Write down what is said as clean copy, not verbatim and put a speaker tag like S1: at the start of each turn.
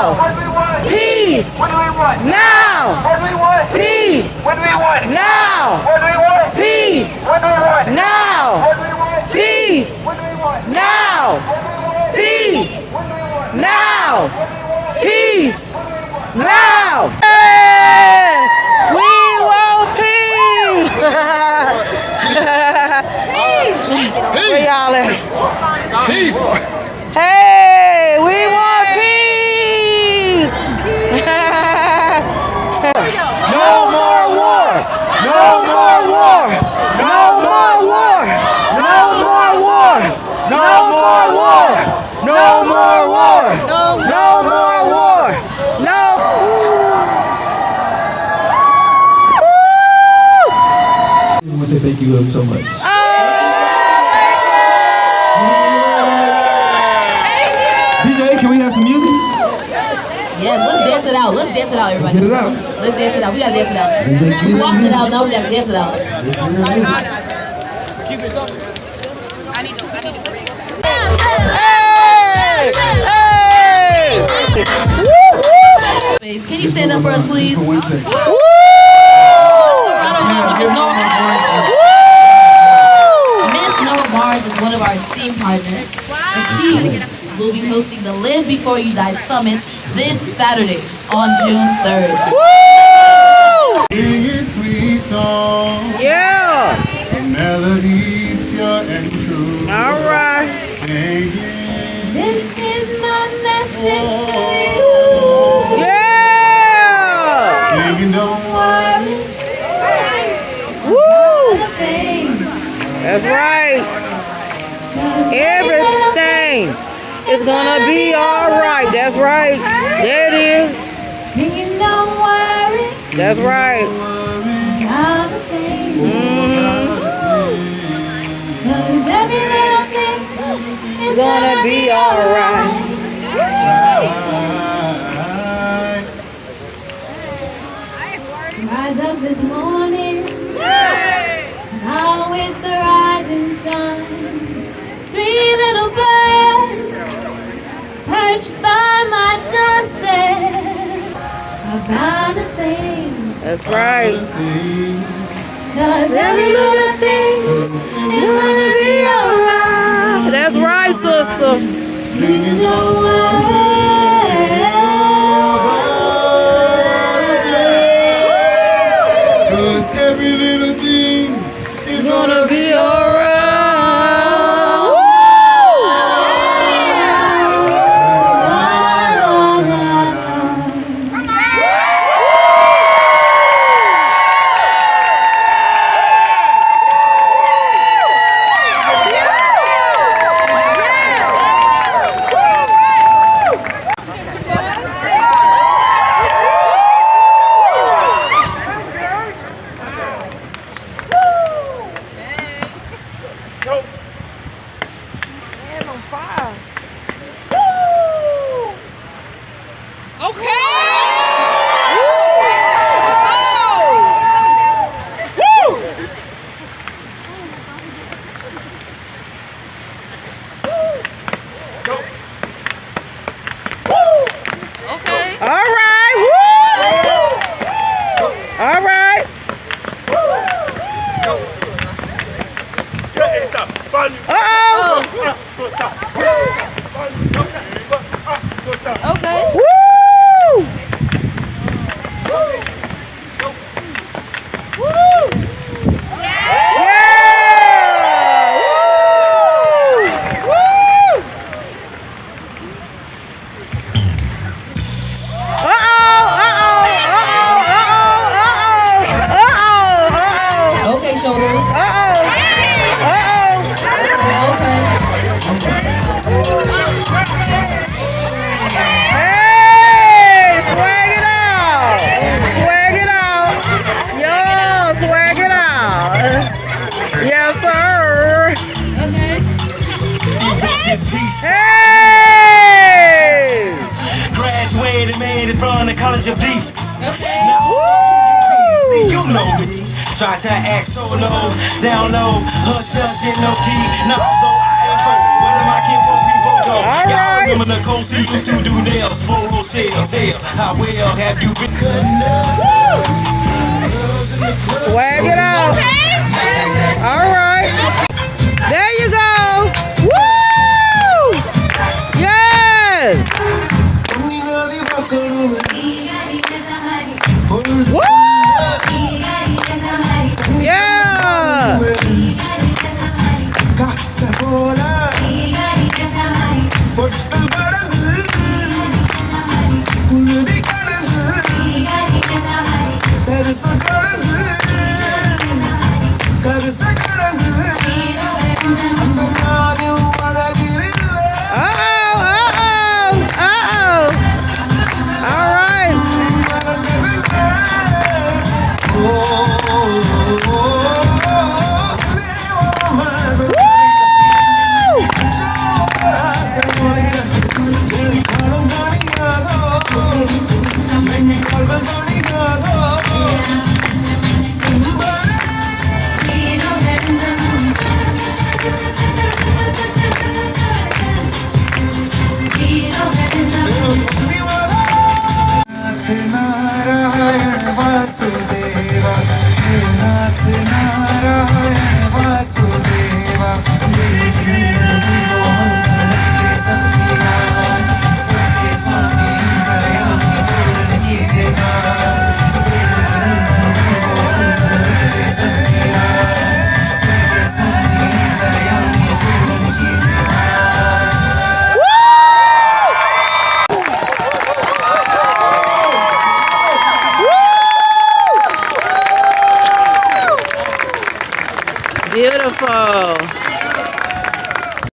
S1: Now.
S2: What do we want?
S1: Peace.
S2: What do we want?
S1: Now.
S2: What do we want?
S1: Peace.
S2: What do we want?
S1: Now.
S2: What do we want?
S1: Peace.
S2: What do we want?
S1: Now.
S2: What do we want?
S1: Peace.
S2: What do we want?
S1: Now. Peace.
S2: What do we want?
S1: Now. Peace. Now. Hey, we want peace. Where y'all at?
S3: Peace.
S1: Hey, we want peace. No more war. No more war. No more war. No more war. No more war. No more war. No more war. No.
S3: I want to say thank you so much. DJ, can we have some music?
S4: Yes, let's dance it out. Let's dance it out, everybody.
S3: Get it out.
S4: Let's dance it out. We gotta dance it out.
S3: DJ,
S4: We walked it out, now we gotta dance it out. Can you stand up for us, please?
S3: For 1 second.
S4: Miss Noah Barnes is one of our esteemed partners, and she will be hosting the Live Before You Die Summit this Saturday on June 3rd.
S5: Singing sweet songs,
S1: Yeah.
S5: melodies pure and true.
S1: All right.
S5: Singing,
S4: This is my message to you.
S1: Yeah.
S5: singing, don't worry.
S1: Woo. That's right. Everything is gonna be all right. That's right. There it is.
S4: Singing, don't worry
S1: That's right.
S4: about a thing. 'Cause every little thing is
S1: Gonna be all right.
S4: Rise up this morning, smile with the rising sun. 3 little birds perched by my doorstep. About a thing,
S1: That's right.
S4: 'cause every little thing is gonna be alright.
S1: That's right, sister.
S5: Singing, don't worry. 'Cause every little thing is gonna be alright.
S1: All right. Woo. All right. Uh-oh.
S4: Okay.
S1: Woo.
S4: Okay, shoulders.
S1: Hey, swag it out. Swag it out. Yo, swag it out. Yes, sir. Hey.
S6: Graduated, made it from the College of Peace.
S1: Woo.
S6: See, you know me. Try to act so low, down low, hush, hush, get low key. Now, though I am so, where do my kinfolk people go?
S1: All
S6: Y'all
S1: right.
S6: From the coast, he used to do nails. Full wholesale tail. How well have you been?
S1: Swag it out. All right. There you go. Woo! Yes. Woo! Yeah. All right.
S2: Narayan Vasudeva नाथ नारायण वासुदेवा सत्य स्वामी दयामि पूर्ण कीजिए सत्य स्वामी दयामि पूर्ण कीजिए
S1: Beautiful.